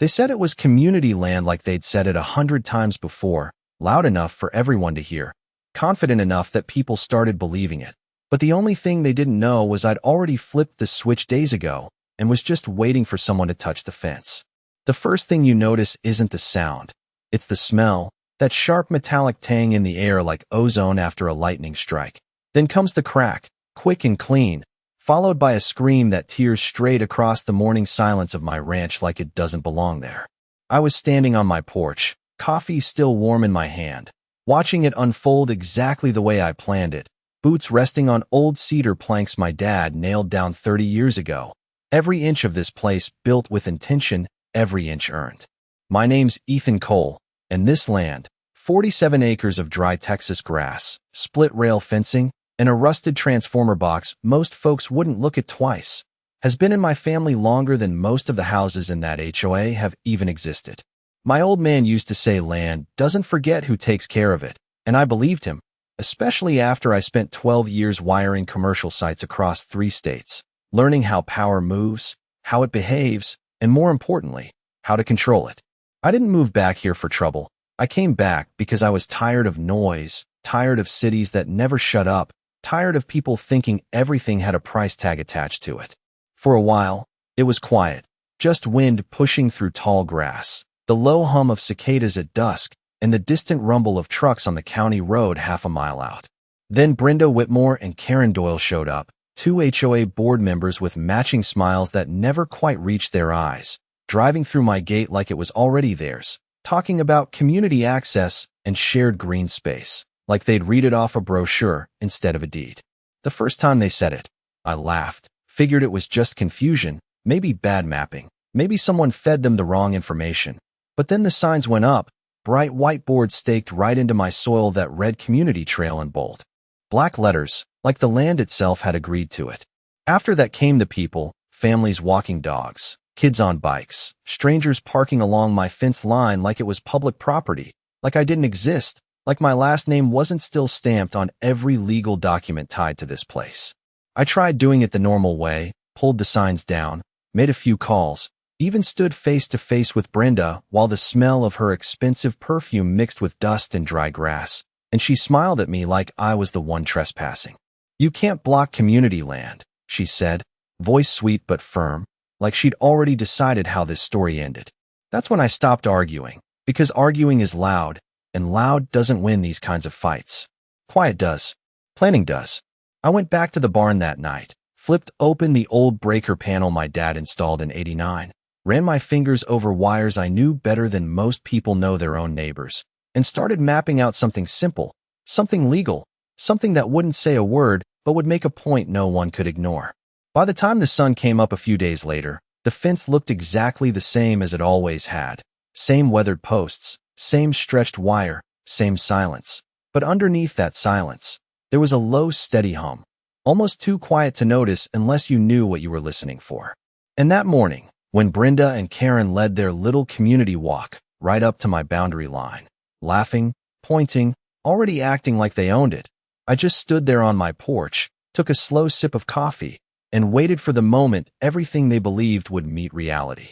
They said it was community land like they'd said it 100 times before, loud enough for everyone to hear, confident enough that people started believing it. But the only thing they didn't know was I'd already flipped the switch days ago and was just waiting for someone to touch the fence. The first thing you notice isn't the sound. It's the smell, that sharp metallic tang in the air like ozone after a lightning strike. Then comes the crack, quick and clean, followed by a scream that tears straight across the morning silence of my ranch like it doesn't belong there. I was standing on my porch, coffee still warm in my hand, watching it unfold exactly the way I planned it, boots resting on old cedar planks my dad nailed down 30 years ago. Every inch of this place built with intention, every inch earned. My name's Ethan Cole, and this land, 47 acres of dry Texas grass, split rail fencing, and a rusted transformer box most folks wouldn't look at twice, has been in my family longer than most of the houses in that HOA have even existed. My old man used to say land doesn't forget who takes care of it, and I believed him, especially after I spent 12 years wiring commercial sites across 3 states, learning how power moves, how it behaves, and more importantly, how to control it. I didn't move back here for trouble. I came back because I was tired of noise, tired of cities that never shut up, tired of people thinking everything had a price tag attached to it. For a while, it was quiet, just wind pushing through tall grass, the low hum of cicadas at dusk, and the distant rumble of trucks on the county road half a mile out. Then Brenda Whitmore and Karen Doyle showed up, 2 HOA board members with matching smiles that never quite reached their eyes, driving through my gate like it was already theirs, talking about community access and shared green space, like they'd read it off a brochure instead of a deed. The first time they said it, I laughed, figured it was just confusion, maybe bad mapping, maybe someone fed them the wrong information. But then the signs went up, bright whiteboards staked right into my soil that read community trail in bold black letters, like the land itself had agreed to it. After that came the people, families walking dogs, kids on bikes, strangers parking along my fence line like it was public property, like I didn't exist, like my last name wasn't still stamped on every legal document tied to this place. I tried doing it the normal way, pulled the signs down, made a few calls, even stood face to face with Brenda while the smell of her expensive perfume mixed with dust and dry grass, and she smiled at me like I was the one trespassing. "You can't block community land," she said, voice sweet but firm, like she'd already decided how this story ended. That's when I stopped arguing, because arguing is loud, and loud doesn't win these kinds of fights. Quiet does. Planning does. I went back to the barn that night, flipped open the old breaker panel my dad installed in '89, ran my fingers over wires I knew better than most people know their own neighbors, and started mapping out something simple, something legal, something that wouldn't say a word but would make a point no one could ignore. By the time the sun came up a few days later, the fence looked exactly the same as it always had. Same weathered posts, same stretched wire, same silence. But underneath that silence, there was a low, steady hum, almost too quiet to notice unless you knew what you were listening for. And that morning, when Brenda and Karen led their little community walk right up to my boundary line, laughing, pointing, already acting like they owned it, I just stood there on my porch, took a slow sip of coffee, and waited for the moment everything they believed would meet reality.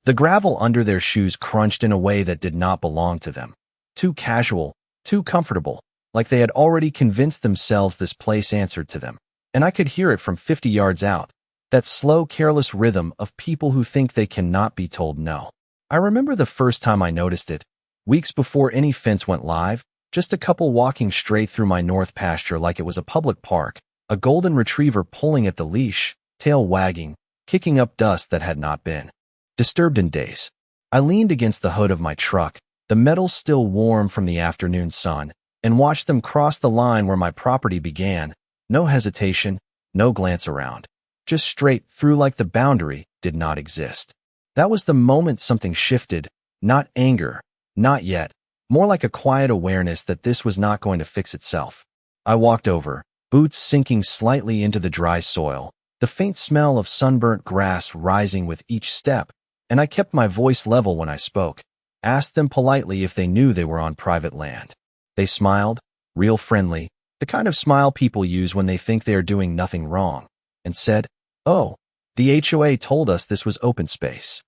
The gravel under their shoes crunched in a way that did not belong to them. Too casual, too comfortable, like they had already convinced themselves this place answered to them. And I could hear it from 50 yards out, that slow, careless rhythm of people who think they cannot be told no. I remember the first time I noticed it, weeks before any fence went live, just a couple walking straight through my north pasture like it was a public park, a golden retriever pulling at the leash, tail wagging, kicking up dust that had not been disturbed in days. I leaned against the hood of my truck, the metal still warm from the afternoon sun, and watched them cross the line where my property began. No hesitation, no glance around. Just straight through like the boundary did not exist. That was the moment something shifted, not anger, not yet, more like a quiet awareness that this was not going to fix itself. I walked over, boots sinking slightly into the dry soil, the faint smell of sunburnt grass rising with each step, and I kept my voice level when I spoke, asked them politely if they knew they were on private land. They smiled, real friendly, the kind of smile people use when they think they are doing nothing wrong, and said, "Oh, the HOA told us this was open space."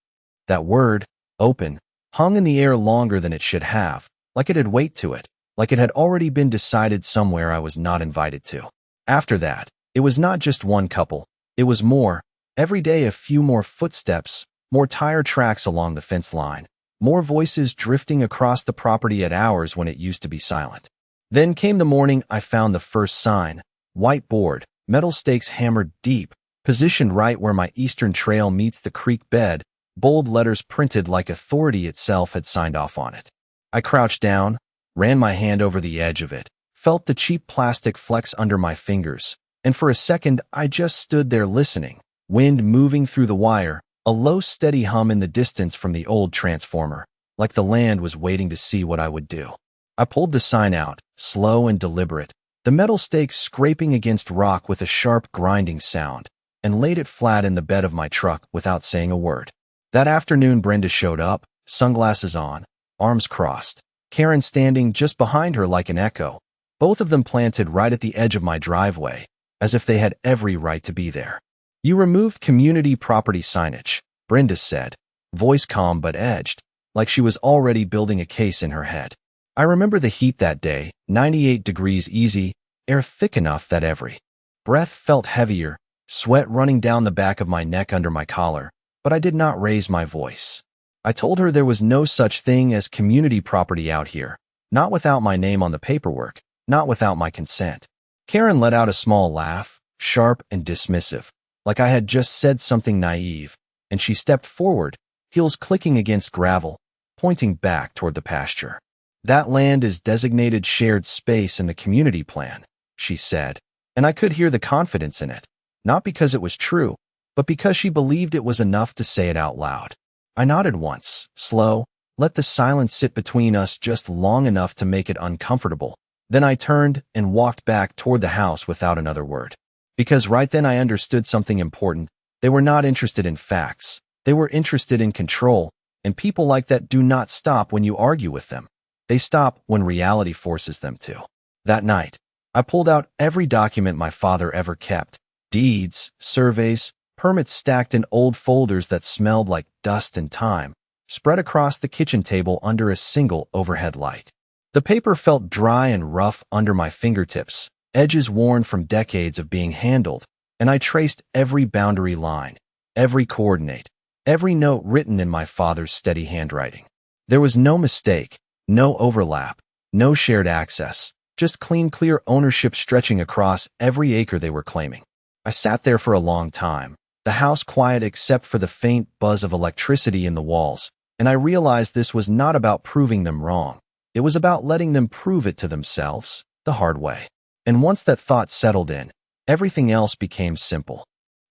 That word, open, hung in the air longer than it should have, like it had weight to it, like it had already been decided somewhere I was not invited to. After that, it was not just one couple, it was more. Every day a few more footsteps, more tire tracks along the fence line, more voices drifting across the property at hours when it used to be silent. Then came the morning I found the first sign, white board, metal stakes hammered deep, positioned right where my eastern trail meets the creek bed, bold letters printed like authority itself had signed off on it. I crouched down, ran my hand over the edge of it, felt the cheap plastic flex under my fingers, and for a second I just stood there listening, wind moving through the wire, a low steady hum in the distance from the old transformer, like the land was waiting to see what I would do. I pulled the sign out, slow and deliberate, the metal stake scraping against rock with a sharp grinding sound, and laid it flat in the bed of my truck without saying a word. That afternoon Brenda showed up, sunglasses on, arms crossed, Karen standing just behind her like an echo, both of them planted right at the edge of my driveway, as if they had every right to be there. "You removed community property signage," Brenda said, voice calm but edged, like she was already building a case in her head. I remember the heat that day, 98 degrees easy, air thick enough that every breath felt heavier, sweat running down the back of my neck under my collar, but I did not raise my voice. I told her there was no such thing as community property out here, not without my name on the paperwork, not without my consent. Karen let out a small laugh, sharp and dismissive, like I had just said something naive, and she stepped forward, heels clicking against gravel, pointing back toward the pasture. "That land is designated shared space in the community plan," she said, and I could hear the confidence in it, not because it was true, but because she believed it was enough to say it out loud. I nodded once, slow, let the silence sit between us just long enough to make it uncomfortable. Then I turned and walked back toward the house without another word. Because right then I understood something important. They were not interested in facts. They were interested in control, and people like that do not stop when you argue with them. They stop when reality forces them to. That night, I pulled out every document my father ever kept, deeds, surveys, permits stacked in old folders that smelled like dust and time, spread across the kitchen table under a single overhead light. The paper felt dry and rough under my fingertips, edges worn from decades of being handled, and I traced every boundary line, every coordinate, every note written in my father's steady handwriting. There was no mistake, no overlap, no shared access, just clean, clear ownership stretching across every acre they were claiming. I sat there for a long time, the house quiet except for the faint buzz of electricity in the walls, and I realized this was not about proving them wrong. It was about letting them prove it to themselves, the hard way. And once that thought settled in, everything else became simple.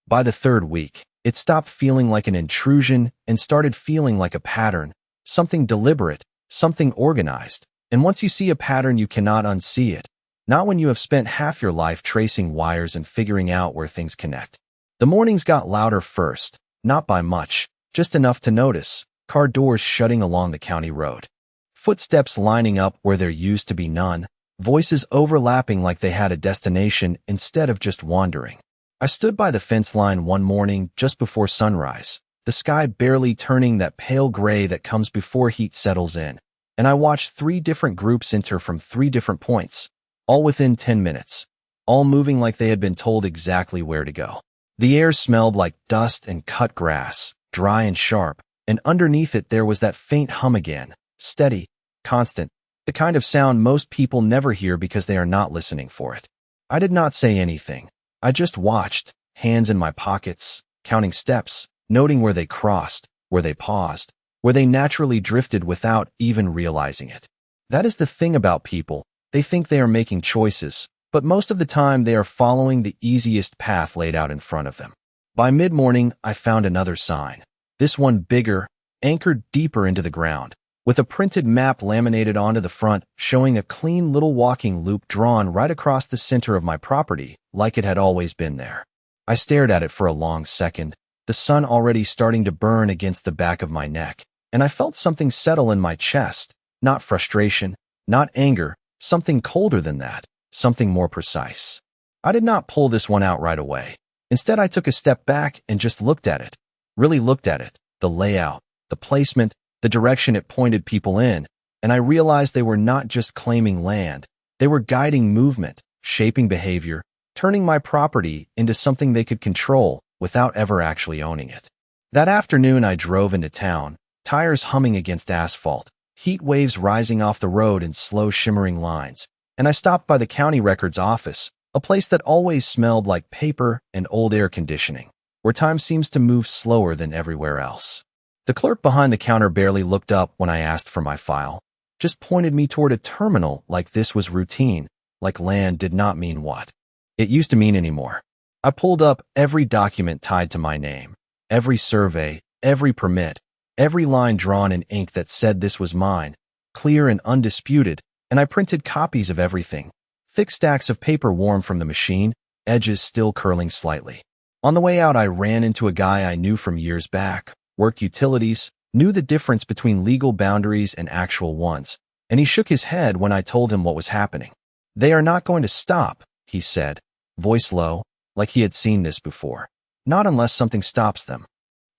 By the third week, it stopped feeling like an intrusion and started feeling like a pattern, something deliberate, something organized. And once you see a pattern, you cannot unsee it. Not when you have spent half your life tracing wires and figuring out where things connect. The mornings got louder first, not by much, just enough to notice. Car doors shutting along the county road. Footsteps lining up where there used to be none. Voices overlapping like they had a destination instead of just wandering. I stood by the fence line one morning just before sunrise, the sky barely turning that pale gray that comes before heat settles in, and I watched 3 different groups enter from 3 different points, all within 10 minutes, all moving like they had been told exactly where to go. The air smelled like dust and cut grass, dry and sharp, and underneath it there was that faint hum again, steady, constant, the kind of sound most people never hear because they are not listening for it. I did not say anything. I just watched, hands in my pockets, counting steps, noting where they crossed, where they paused, where they naturally drifted without even realizing it. That is the thing about people. They think they are making choices, but most of the time they are following the easiest path laid out in front of them. By mid-morning, I found another sign. This one bigger, anchored deeper into the ground, with a printed map laminated onto the front, showing a clean little walking loop drawn right across the center of my property, like it had always been there. I stared at it for a long second, the sun already starting to burn against the back of my neck, and I felt something settle in my chest, not frustration, not anger, something colder than that, something more precise. I did not pull this one out right away. Instead, I took a step back and just looked at it, really looked at it, the layout, the placement, the direction it pointed people in, and I realized they were not just claiming land. They were guiding movement, shaping behavior, turning my property into something they could control without ever actually owning it. That afternoon I drove into town, tires humming against asphalt, heat waves rising off the road in slow shimmering lines, and I stopped by the county records office, a place that always smelled like paper and old air conditioning, where time seems to move slower than everywhere else. The clerk behind the counter barely looked up when I asked for my file, just pointed me toward a terminal like this was routine, like land did not mean what it used to mean anymore. I pulled up every document tied to my name, every survey, every permit, every line drawn in ink that said this was mine, clear and undisputed, and I printed copies of everything, thick stacks of paper warm from the machine, edges still curling slightly. On the way out, I ran into a guy I knew from years back, worked utilities, knew the difference between legal boundaries and actual ones, and he shook his head when I told him what was happening. "They are not going to stop," he said, voice low, like he had seen this before. "Not unless something stops them."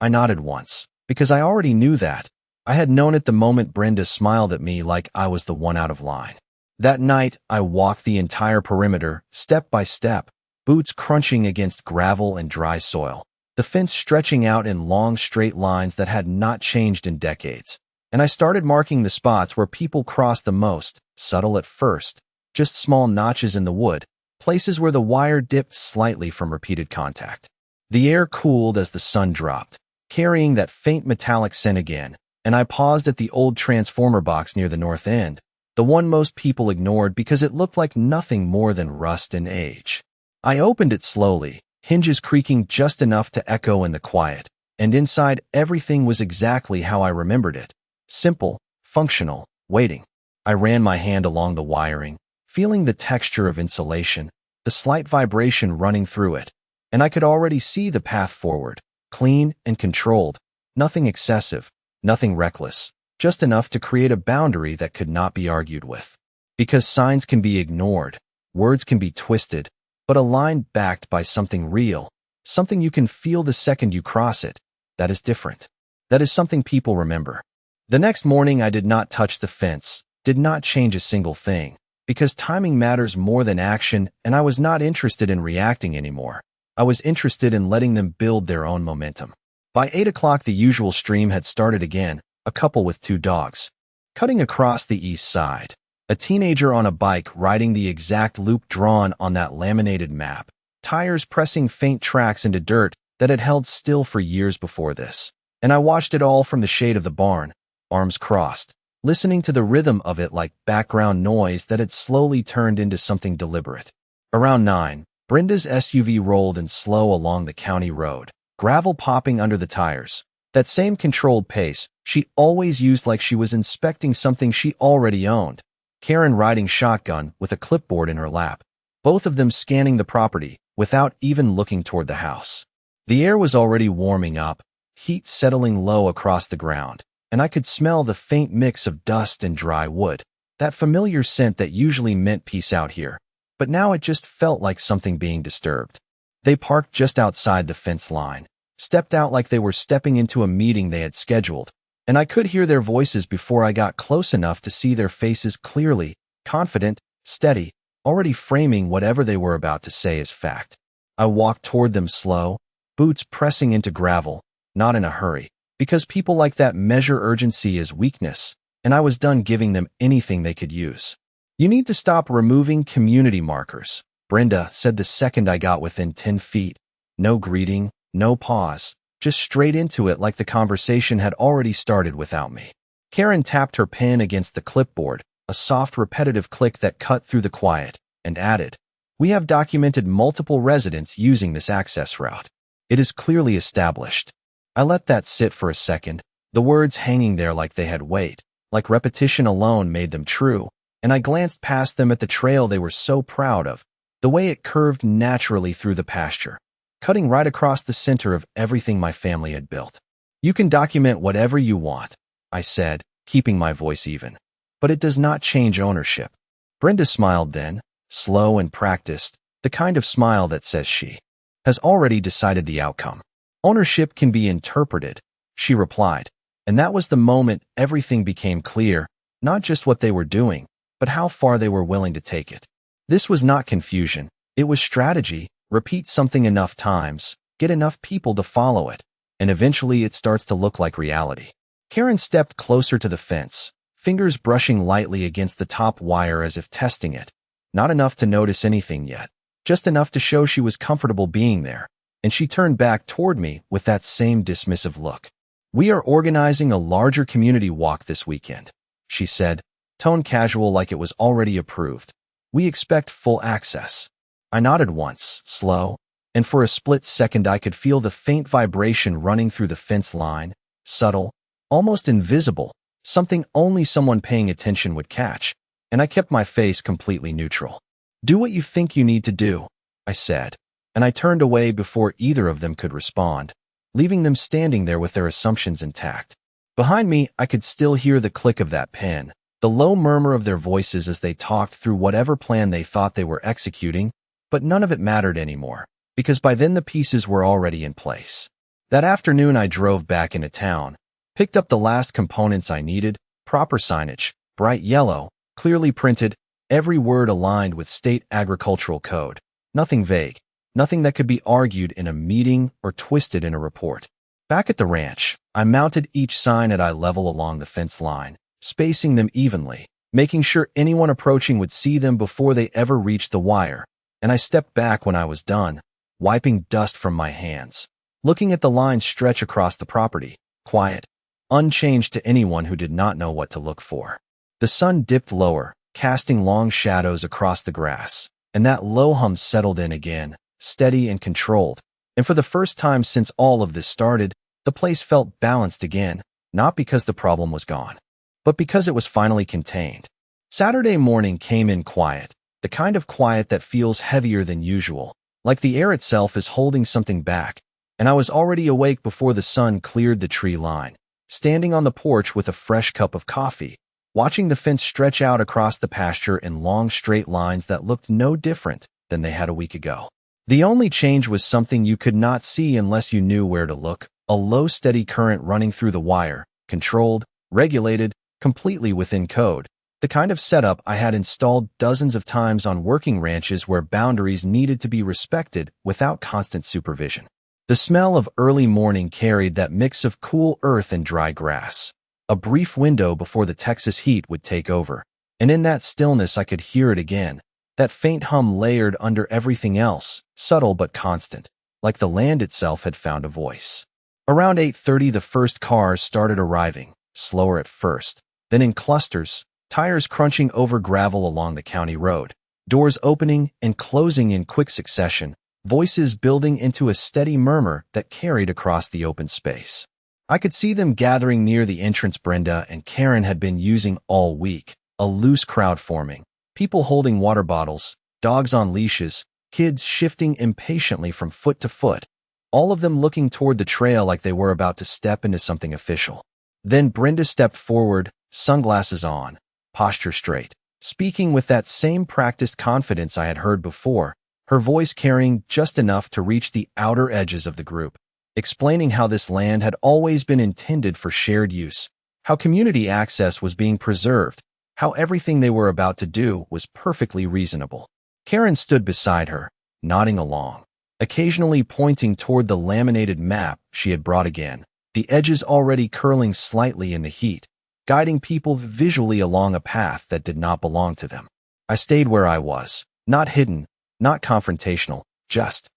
I nodded once, because I already knew that. I had known it the moment Brenda smiled at me like I was the one out of line. That night, I walked the entire perimeter, step by step, boots crunching against gravel and dry soil, the fence stretching out in long straight lines that had not changed in decades. And I started marking the spots where people crossed the most, subtle at first, just small notches in the wood, places where the wire dipped slightly from repeated contact. The air cooled as the sun dropped, carrying that faint metallic scent again, and I paused at the old transformer box near the north end, the one most people ignored because it looked like nothing more than rust and age. I opened it slowly, hinges creaking just enough to echo in the quiet, and inside everything was exactly how I remembered it. Simple, functional, waiting. I ran my hand along the wiring, feeling the texture of insulation, the slight vibration running through it, and I could already see the path forward, clean and controlled, nothing excessive, nothing reckless, just enough to create a boundary that could not be argued with. Because signs can be ignored, words can be twisted, but a line backed by something real, something you can feel the second you cross it, that is different. That is something people remember. The next morning I did not touch the fence, did not change a single thing, because timing matters more than action, and I was not interested in reacting anymore. I was interested in letting them build their own momentum. By 8 o'clock the usual stream had started again, a couple with 2 dogs. Cutting across the east side, a teenager on a bike riding the exact loop drawn on that laminated map, tires pressing faint tracks into dirt that had held still for years before this. And I watched it all from the shade of the barn, arms crossed, listening to the rhythm of it like background noise that had slowly turned into something deliberate. Around 9, Brenda's SUV rolled in slow along the county road, gravel popping under the tires. That same controlled pace she always used, like she was inspecting something she already owned. Karen riding shotgun with a clipboard in her lap, both of them scanning the property without even looking toward the house. The air was already warming up, heat settling low across the ground, and I could smell the faint mix of dust and dry wood, that familiar scent that usually meant peace out here. But now it just felt like something being disturbed. They parked just outside the fence line, stepped out like they were stepping into a meeting they had scheduled, and I could hear their voices before I got close enough to see their faces clearly, confident, steady, already framing whatever they were about to say as fact. I walked toward them slow, boots pressing into gravel, not in a hurry, because people like that measure urgency as weakness, and I was done giving them anything they could use. "You need to stop removing community markers," Brenda said the second I got within 10 feet. No greeting, no pause, just straight into it like the conversation had already started without me. Karen tapped her pen against the clipboard, a soft repetitive click that cut through the quiet, and added, "We have documented multiple residents using this access route. It is clearly established." I let that sit for a second, the words hanging there like they had weight, like repetition alone made them true, and I glanced past them at the trail they were so proud of, the way it curved naturally through the pasture, cutting right across the center of everything my family had built. "You can document whatever you want," I said, keeping my voice even, "but it does not change ownership." Brenda smiled then, slow and practiced, the kind of smile that says she has already decided the outcome. "Ownership can be interpreted," she replied. And that was the moment everything became clear, not just what they were doing, but how far they were willing to take it. This was not confusion. It was strategy. Repeat something enough times, get enough people to follow it, and eventually it starts to look like reality. Karen stepped closer to the fence, fingers brushing lightly against the top wire as if testing it. Not enough to notice anything yet, just enough to show she was comfortable being there, and she turned back toward me with that same dismissive look. "We are organizing a larger community walk this weekend," she said, tone casual like it was already approved. "We expect full access." I nodded once, slow, and for a split second I could feel the faint vibration running through the fence line, subtle, almost invisible, something only someone paying attention would catch, and I kept my face completely neutral. "Do what you think you need to do," I said, and I turned away before either of them could respond, leaving them standing there with their assumptions intact. Behind me, I could still hear the click of that pen, the low murmur of their voices as they talked through whatever plan they thought they were executing, but none of it mattered anymore, because by then the pieces were already in place. That afternoon I drove back into town, picked up the last components I needed, proper signage, bright yellow, clearly printed, every word aligned with state agricultural code, nothing vague, nothing that could be argued in a meeting or twisted in a report. Back at the ranch, I mounted each sign at eye level along the fence line, spacing them evenly, making sure anyone approaching would see them before they ever reached the wire, and I stepped back when I was done, wiping dust from my hands, looking at the line stretch across the property, quiet, unchanged to anyone who did not know what to look for. The sun dipped lower, casting long shadows across the grass, and that low hum settled in again, steady and controlled, and for the first time since all of this started, the place felt balanced again, not because the problem was gone, but because it was finally contained. Saturday morning came in quiet, the kind of quiet that feels heavier than usual, like the air itself is holding something back, and I was already awake before the sun cleared the tree line, standing on the porch with a fresh cup of coffee, watching the fence stretch out across the pasture in long straight lines that looked no different than they had a week ago. The only change was something you could not see unless you knew where to look, a low steady current running through the wire, controlled, regulated, completely within code, the kind of setup I had installed dozens of times on working ranches where boundaries needed to be respected without constant supervision. The smell of early morning carried that mix of cool earth and dry grass, a brief window before the Texas heat would take over, and in that stillness I could hear it again, that faint hum layered under everything else, subtle but constant, like the land itself had found a voice. Around 8:30 the first cars started arriving, slower at first, then in clusters, tires crunching over gravel along the county road, doors opening and closing in quick succession, voices building into a steady murmur that carried across the open space. I could see them gathering near the entrance Brenda and Karen had been using all week, a loose crowd forming, people holding water bottles, dogs on leashes, kids shifting impatiently from foot to foot, all of them looking toward the trail like they were about to step into something official. Then Brenda stepped forward, sunglasses on, posture straight, speaking with that same practiced confidence I had heard before, her voice carrying just enough to reach the outer edges of the group, explaining how this land had always been intended for shared use, how community access was being preserved, how everything they were about to do was perfectly reasonable. Karen stood beside her, nodding along, occasionally pointing toward the laminated map she had brought again, the edges already curling slightly in the heat, guiding people visually along a path that did not belong to them. I stayed where I was, not hidden, not confrontational, just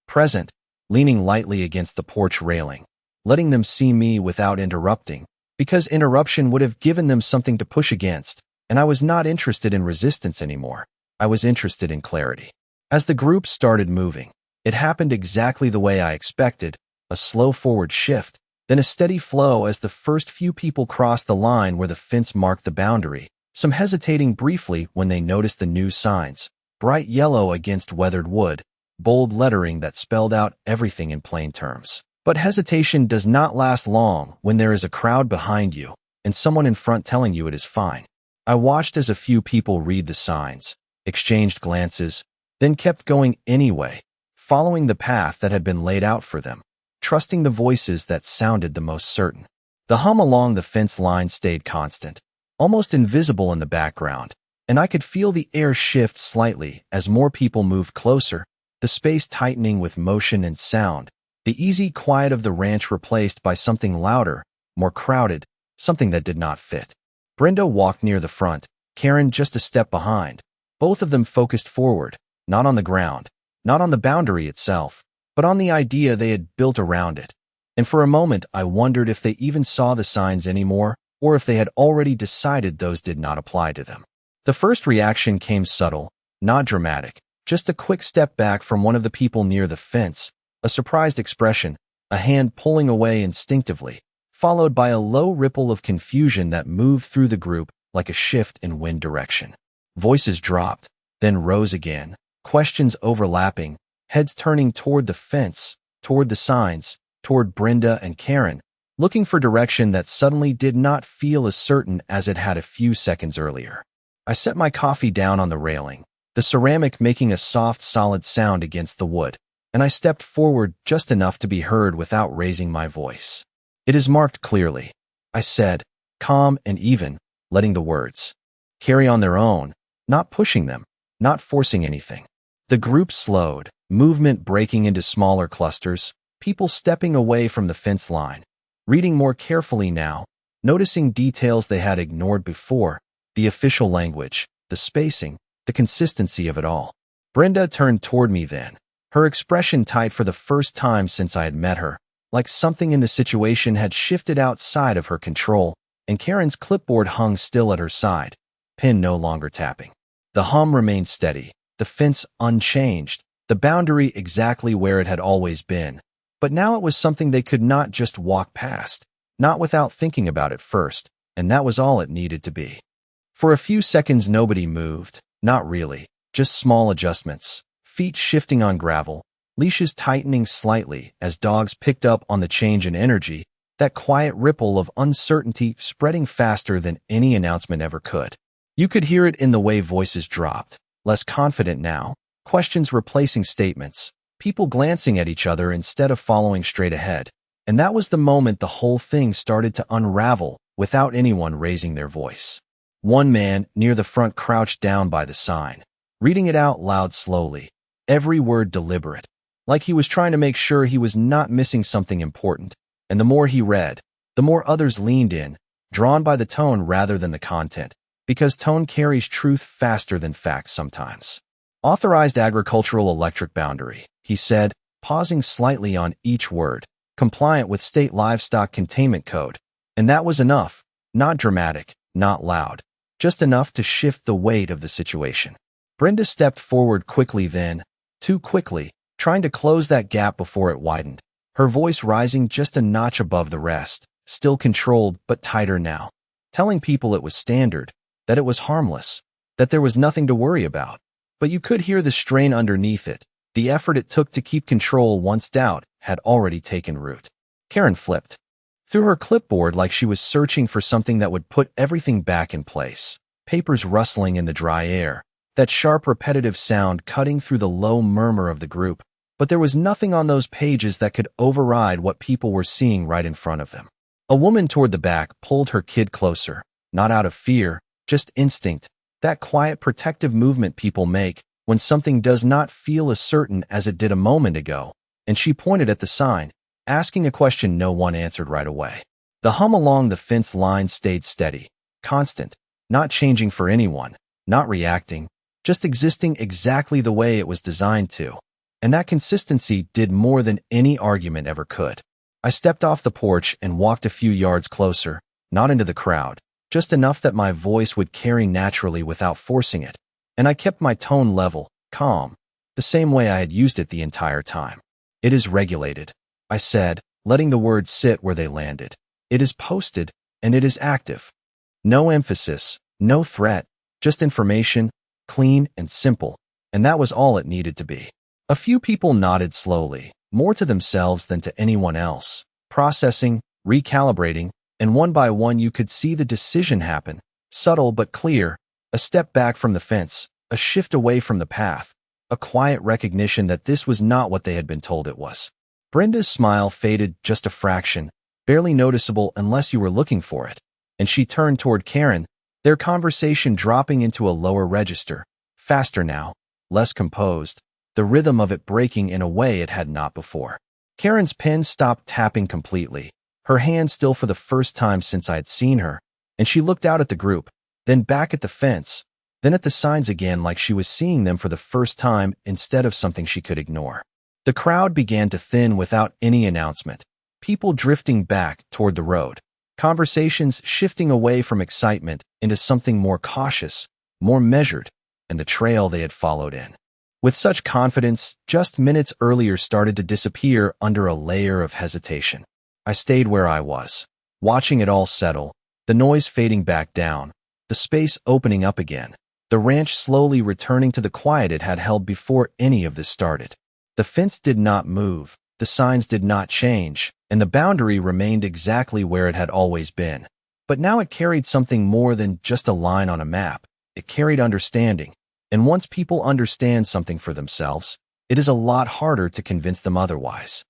present, leaning lightly against the porch railing, letting them see me without interrupting, because interruption would have given them something to push against, and I was not interested in resistance anymore. I was interested in clarity. As the group started moving, it happened exactly the way I expected, a slow forward shift, then a steady flow as the first few people crossed the line where the fence marked the boundary, some hesitating briefly when they noticed the new signs, bright yellow against weathered wood, bold lettering that spelled out everything in plain terms. But hesitation does not last long when there is a crowd behind you and someone in front telling you it is fine. I watched as a few people read the signs, exchanged glances, then kept going anyway, following the path that had been laid out for them, trusting the voices that sounded the most certain. The hum along the fence line stayed constant, almost invisible in the background, and I could feel the air shift slightly as more people moved closer, the space tightening with motion and sound, the easy quiet of the ranch replaced by something louder, more crowded, something that did not fit. Brenda walked near the front, Karen just a step behind, both of them focused forward, not on the ground, not on the boundary itself, but on the idea they had built around it. And for a moment, I wondered if they even saw the signs anymore, or if they had already decided those did not apply to them. The first reaction came subtle, not dramatic, just a quick step back from one of the people near the fence, a surprised expression, a hand pulling away instinctively, followed by a low ripple of confusion that moved through the group like a shift in wind direction. Voices dropped, then rose again, questions overlapping, heads turning toward the fence, toward the signs, toward Brenda and Karen, looking for direction that suddenly did not feel as certain as it had a few seconds earlier. I set my coffee down on the railing, the ceramic making a soft, solid sound against the wood, and I stepped forward just enough to be heard without raising my voice. "It is marked clearly," I said, calm and even, letting the words carry on their own, not pushing them, not forcing anything. The group slowed, movement breaking into smaller clusters, people stepping away from the fence line, reading more carefully now, noticing details they had ignored before, the official language, the spacing, the consistency of it all. Brenda turned toward me then, her expression tight for the first time since I had met her, like something in the situation had shifted outside of her control, and Karen's clipboard hung still at her side, pen no longer tapping. The hum remained steady, the fence unchanged, the boundary exactly where it had always been. But now it was something they could not just walk past, not without thinking about it first, and that was all it needed to be. For a few seconds nobody moved, not really, just small adjustments, feet shifting on gravel, leashes tightening slightly as dogs picked up on the change in energy, that quiet ripple of uncertainty spreading faster than any announcement ever could. You could hear it in the way voices dropped, less confident now, questions replacing statements, people glancing at each other instead of following straight ahead. And that was the moment the whole thing started to unravel without anyone raising their voice. One man near the front crouched down by the sign, reading it out loud slowly, every word deliberate, like he was trying to make sure he was not missing something important. And the more he read, the more others leaned in, drawn by the tone rather than the content, because tone carries truth faster than facts sometimes. "Authorized agricultural electric boundary," he said, pausing slightly on each word, "compliant with state livestock containment code." And that was enough, not dramatic, not loud, just enough to shift the weight of the situation. Brenda stepped forward quickly then, too quickly, trying to close that gap before it widened, her voice rising just a notch above the rest, still controlled but tighter now, telling people it was standard, that it was harmless, that there was nothing to worry about. But you could hear the strain underneath it, the effort it took to keep control once doubt had already taken root. Karen flipped through her clipboard like she was searching for something that would put everything back in place, papers rustling in the dry air, that sharp repetitive sound cutting through the low murmur of the group. But there was nothing on those pages that could override what people were seeing right in front of them. A woman toward the back pulled her kid closer, not out of fear, just instinct, that quiet protective movement people make when something does not feel as certain as it did a moment ago, and she pointed at the sign, asking a question no one answered right away. The hum along the fence line stayed steady, constant, not changing for anyone, not reacting, just existing exactly the way it was designed to. And that consistency did more than any argument ever could. I stepped off the porch and walked a few yards closer, not into the crowd, just enough that my voice would carry naturally without forcing it. And I kept my tone level, calm, the same way I had used it the entire time. "It is regulated," I said, letting the words sit where they landed. "It is posted, and it is active." No emphasis, no threat, just information, clean and simple, and that was all it needed to be. A few people nodded slowly, more to themselves than to anyone else, processing, recalibrating, and one by one you could see the decision happen, subtle but clear, a step back from the fence, a shift away from the path, a quiet recognition that this was not what they had been told it was. Brenda's smile faded just a fraction, barely noticeable unless you were looking for it. And she turned toward Karen, their conversation dropping into a lower register, faster now, less composed, the rhythm of it breaking in a way it had not before. Karen's pen stopped tapping completely, her hand still for the first time since I had seen her, and she looked out at the group, then back at the fence, then at the signs again like she was seeing them for the first time instead of something she could ignore. The crowd began to thin without any announcement, people drifting back toward the road, conversations shifting away from excitement into something more cautious, more measured, and the trail they had followed in. With such confidence, just minutes earlier started to disappear under a layer of hesitation. I stayed where I was, watching it all settle, the noise fading back down, the space opening up again, the ranch slowly returning to the quiet it had held before any of this started. The fence did not move, the signs did not change, and the boundary remained exactly where it had always been. But now it carried something more than just a line on a map. It carried understanding. And once people understand something for themselves, it is a lot harder to convince them otherwise.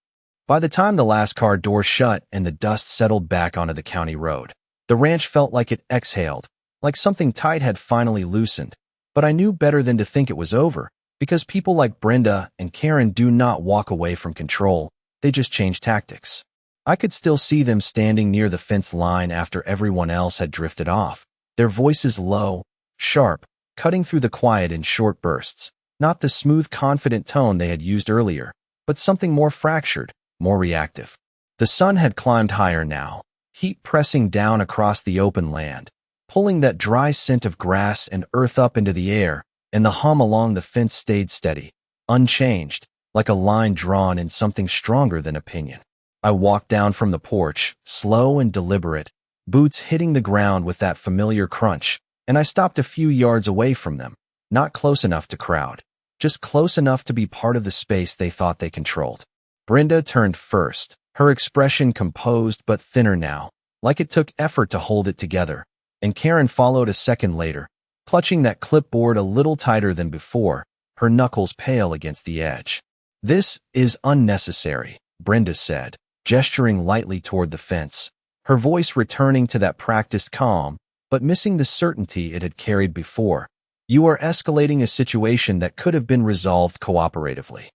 By the time the last car door shut and the dust settled back onto the county road, the ranch felt like it exhaled, like something tight had finally loosened. But I knew better than to think it was over, because people like Brenda and Karen do not walk away from control, they just change tactics. I could still see them standing near the fence line after everyone else had drifted off, their voices low, sharp, cutting through the quiet in short bursts, not the smooth, confident tone they had used earlier, but something more fractured, more reactive. The sun had climbed higher now, heat pressing down across the open land, pulling that dry scent of grass and earth up into the air, and the hum along the fence stayed steady, unchanged, like a line drawn in something stronger than opinion. I walked down from the porch, slow and deliberate, boots hitting the ground with that familiar crunch, and I stopped a few yards away from them, not close enough to crowd, just close enough to be part of the space they thought they controlled. Brenda turned first, her expression composed but thinner now, like it took effort to hold it together, and Karen followed a second later, clutching that clipboard a little tighter than before, her knuckles pale against the edge. "This is unnecessary," Brenda said, gesturing lightly toward the fence, her voice returning to that practiced calm, but missing the certainty it had carried before. "You are escalating a situation that could have been resolved cooperatively."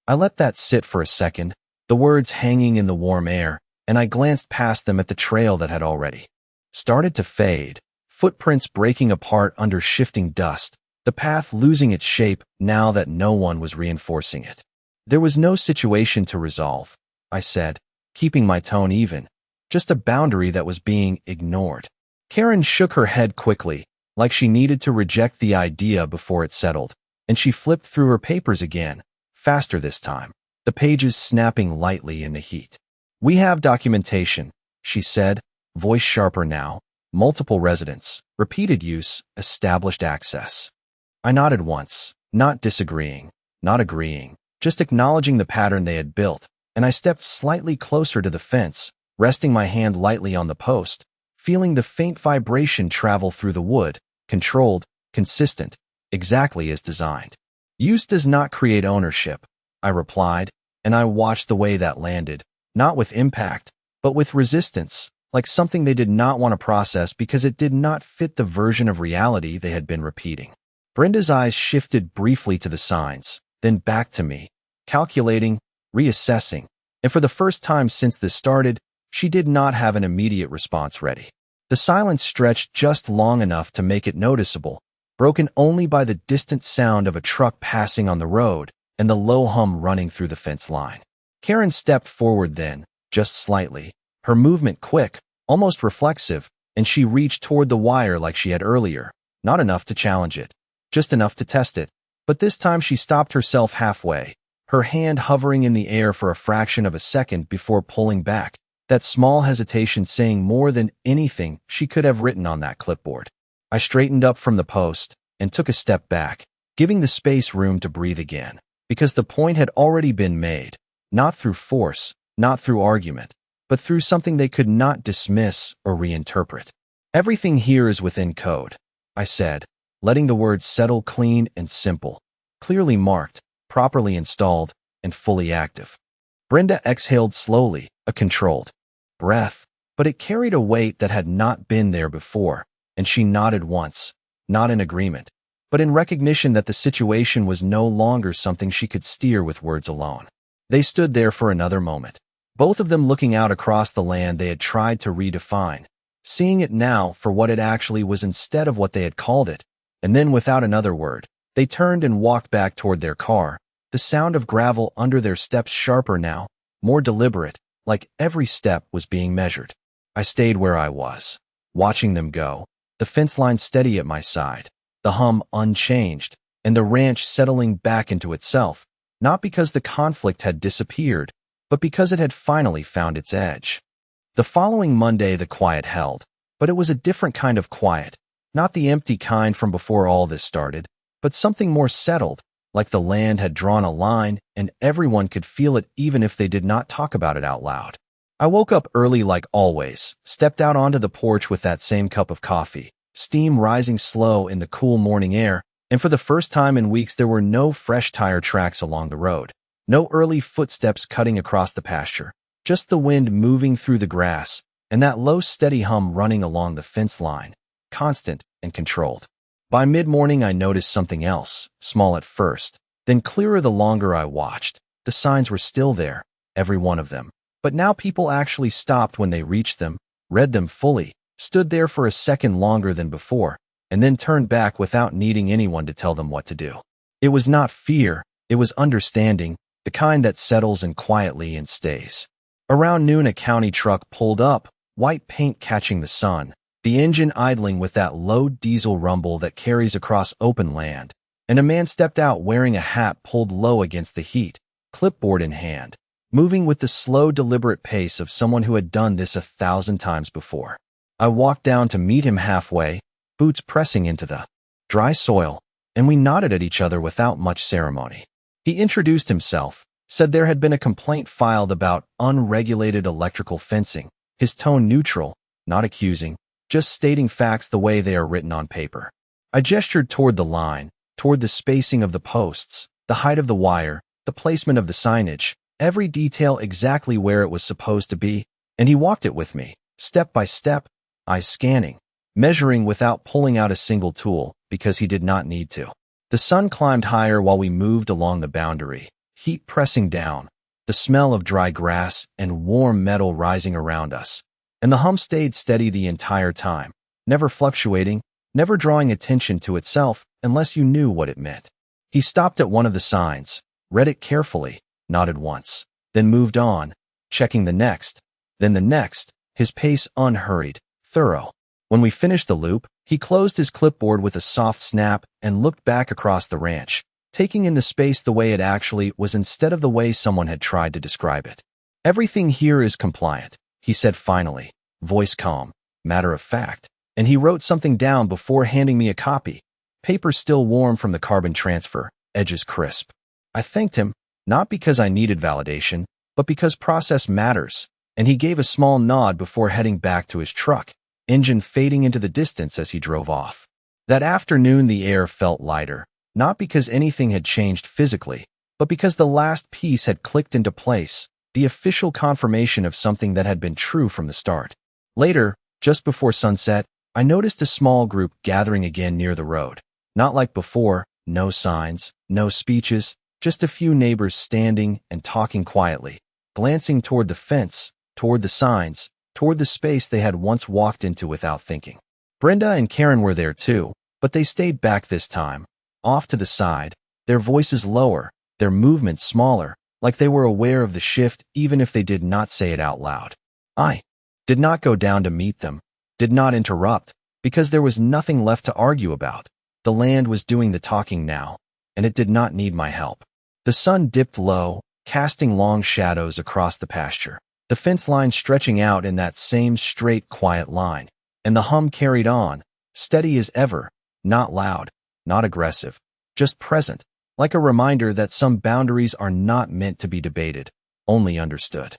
I let that sit for a second, the words hanging in the warm air, and I glanced past them at the trail that had already started to fade, footprints breaking apart under shifting dust, the path losing its shape now that no one was reinforcing it. "There was no situation to resolve," I said, keeping my tone even, "just a boundary that was being ignored." Karen shook her head quickly, like she needed to reject the idea before it settled, and she flipped through her papers again, faster this time, the pages snapping lightly in the heat. "We have documentation," she said, voice sharper now, "multiple residents, repeated use, established access." I nodded once, not disagreeing, not agreeing, just acknowledging the pattern they had built, and I stepped slightly closer to the fence, resting my hand lightly on the post, feeling the faint vibration travel through the wood, controlled, consistent, exactly as designed. "Use does not create ownership," I replied, and I watched the way that landed, not with impact, but with resistance, like something they did not want to process because it did not fit the version of reality they had been repeating. Brenda's eyes shifted briefly to the signs, then back to me, calculating, reassessing, and for the first time since this started, she did not have an immediate response ready. The silence stretched just long enough to make it noticeable, broken only by the distant sound of a truck passing on the road and the low hum running through the fence line. Karen stepped forward then, just slightly, her movement quick, almost reflexive, and she reached toward the wire like she had earlier, not enough to challenge it, just enough to test it. But this time she stopped herself halfway, her hand hovering in the air for a fraction of a second before pulling back, that small hesitation saying more than anything she could have written on that clipboard. I straightened up from the post and took a step back, giving the space room to breathe again, because the point had already been made, not through force, not through argument, but through something they could not dismiss or reinterpret. "Everything here is within code," I said, letting the words settle clean and simple, clearly marked, properly installed, and fully active. Brenda exhaled slowly, a controlled breath, but it carried a weight that had not been there before, and she nodded once, not in agreement, but in recognition that the situation was no longer something she could steer with words alone. They stood there for another moment, both of them looking out across the land they had tried to redefine, seeing it now for what it actually was instead of what they had called it, and then without another word, they turned and walked back toward their car, the sound of gravel under their steps sharper now, more deliberate, like every step was being measured. I stayed where I was, watching them go, the fence line steady at my side, the hum unchanged, and the ranch settling back into itself, not because the conflict had disappeared, but because it had finally found its edge. The following Monday the quiet held, but it was a different kind of quiet, not the empty kind from before all this started, but something more settled, like the land had drawn a line and everyone could feel it even if they did not talk about it out loud. I woke up early like always, stepped out onto the porch with that same cup of coffee, steam rising slow in the cool morning air, and for the first time in weeks there were no fresh tire tracks along the road, no early footsteps cutting across the pasture, just the wind moving through the grass, and that low steady hum running along the fence line, constant and controlled. By mid-morning I noticed something else, small at first, then clearer the longer I watched. The signs were still there, every one of them. But now people actually stopped when they reached them, read them fully, stood there for a second longer than before, and then turned back without needing anyone to tell them what to do. It was not fear, it was understanding, the kind that settles in quietly and stays. Around noon a county truck pulled up, white paint catching the sun, the engine idling with that low diesel rumble that carries across open land, and a man stepped out wearing a hat pulled low against the heat, clipboard in hand, moving with the slow, deliberate pace of someone who had done this 1,000 times before. I walked down to meet him halfway, boots pressing into the dry soil, and we nodded at each other without much ceremony. He introduced himself, said there had been a complaint filed about unregulated electrical fencing, his tone neutral, not accusing, just stating facts the way they are written on paper. I gestured toward the line, toward the spacing of the posts, the height of the wire, the placement of the signage, every detail exactly where it was supposed to be, and he walked it with me, step by step, eyes scanning, measuring without pulling out a single tool, because he did not need to. The sun climbed higher while we moved along the boundary, heat pressing down, the smell of dry grass and warm metal rising around us. And the hum stayed steady the entire time, never fluctuating, never drawing attention to itself unless you knew what it meant. He stopped at one of the signs, read it carefully, nodded once, then moved on, checking the next, then the next, his pace unhurried, thorough. When we finished the loop, he closed his clipboard with a soft snap and looked back across the ranch, taking in the space the way it actually was instead of the way someone had tried to describe it. Everything here is compliant, he said finally, voice calm, matter of fact, and he wrote something down before handing me a copy, paper still warm from the carbon transfer, edges crisp. I thanked him, not because I needed validation, but because process matters, and he gave a small nod before heading back to his truck, engine fading into the distance as he drove off. That afternoon the air felt lighter, not because anything had changed physically, but because the last piece had clicked into place, the official confirmation of something that had been true from the start. Later, just before sunset, I noticed a small group gathering again near the road. Not like before, no signs, no speeches, just a few neighbors standing and talking quietly, glancing toward the fence, toward the signs, toward the space they had once walked into without thinking. Brenda and Karen were there too, but they stayed back this time, off to the side, their voices lower, their movements smaller, like they were aware of the shift even if they did not say it out loud. I did not go down to meet them, did not interrupt, because there was nothing left to argue about. The land was doing the talking now, and it did not need my help. The sun dipped low, casting long shadows across the pasture, the fence line stretching out in that same straight, quiet line, and the hum carried on, steady as ever, not loud, not aggressive, just present, like a reminder that some boundaries are not meant to be debated, only understood.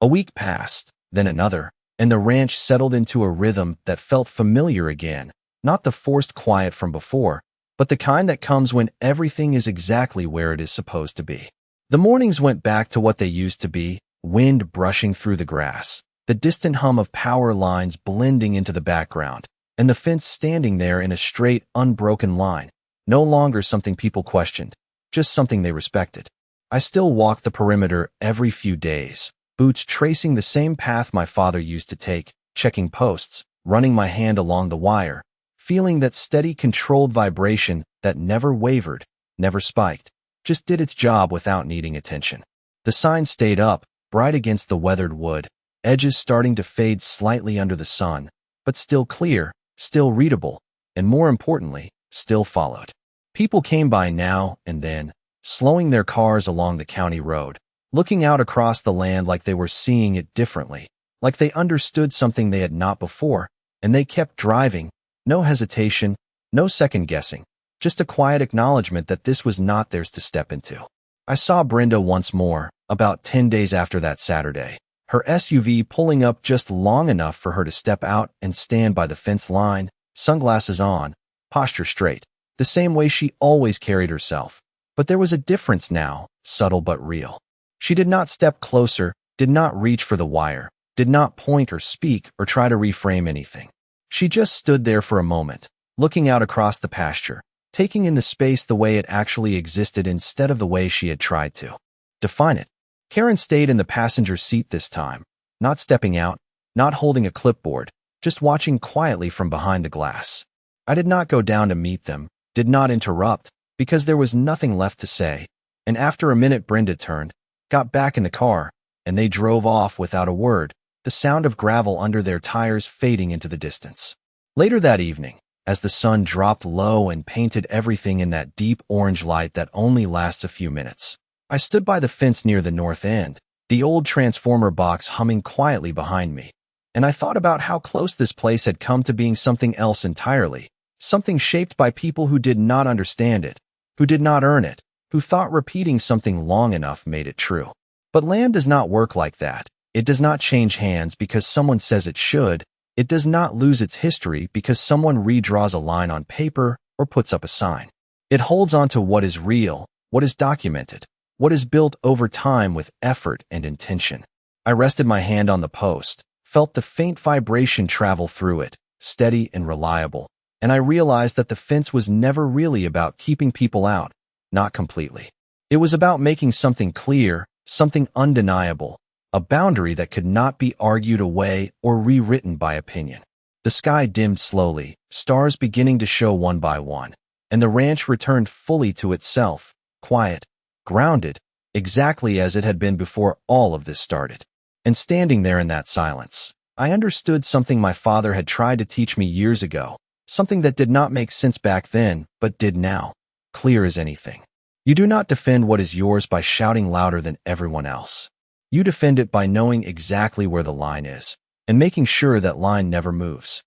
A week passed, then another, and the ranch settled into a rhythm that felt familiar again, not the forced quiet from before, but the kind that comes when everything is exactly where it is supposed to be. The mornings went back to what they used to be, wind brushing through the grass, the distant hum of power lines blending into the background, and the fence standing there in a straight, unbroken line, no longer something people questioned, just something they respected. I still walked the perimeter every few days, boots tracing the same path my father used to take, checking posts, running my hand along the wire, feeling that steady, controlled vibration that never wavered, never spiked, just did its job without needing attention. The sign stayed up, bright against the weathered wood, edges starting to fade slightly under the sun, but still clear, still readable, and more importantly, still followed. People came by now and then, slowing their cars along the county road, looking out across the land like they were seeing it differently, like they understood something they had not before, and they kept driving, no hesitation, no second-guessing, just a quiet acknowledgement that this was not theirs to step into. I saw Brenda once more, about 10 days after that Saturday, her SUV pulling up just long enough for her to step out and stand by the fence line, sunglasses on, posture straight, the same way she always carried herself. But there was a difference now, subtle but real. She did not step closer, did not reach for the wire, did not point or speak or try to reframe anything. She just stood there for a moment, looking out across the pasture, taking in the space the way it actually existed instead of the way she had tried to define it. Karen stayed in the passenger seat this time, not stepping out, not holding a clipboard, just watching quietly from behind the glass. I did not go down to meet them, did not interrupt, because there was nothing left to say, and after a minute Brenda turned, got back in the car, and they drove off without a word, the sound of gravel under their tires fading into the distance. Later that evening, as the sun dropped low and painted everything in that deep orange light that only lasts a few minutes, I stood by the fence near the north end, the old transformer box humming quietly behind me, and I thought about how close this place had come to being something else entirely, something shaped by people who did not understand it, who did not earn it, who thought repeating something long enough made it true. But land does not work like that. It does not change hands because someone says it should. It does not lose its history because someone redraws a line on paper or puts up a sign. It holds on to what is real, what is documented, what is built over time with effort and intention. I rested my hand on the post, felt the faint vibration travel through it, steady and reliable, and I realized that the fence was never really about keeping people out, not completely. It was about making something clear, something undeniable, a boundary that could not be argued away or rewritten by opinion. The sky dimmed slowly, stars beginning to show one by one, and the ranch returned fully to itself, quiet, grounded, exactly as it had been before all of this started. And standing there in that silence, I understood something my father had tried to teach me years ago, something that did not make sense back then, but did now, clear as anything. You do not defend what is yours by shouting louder than everyone else. You defend it by knowing exactly where the line is, and making sure that line never moves.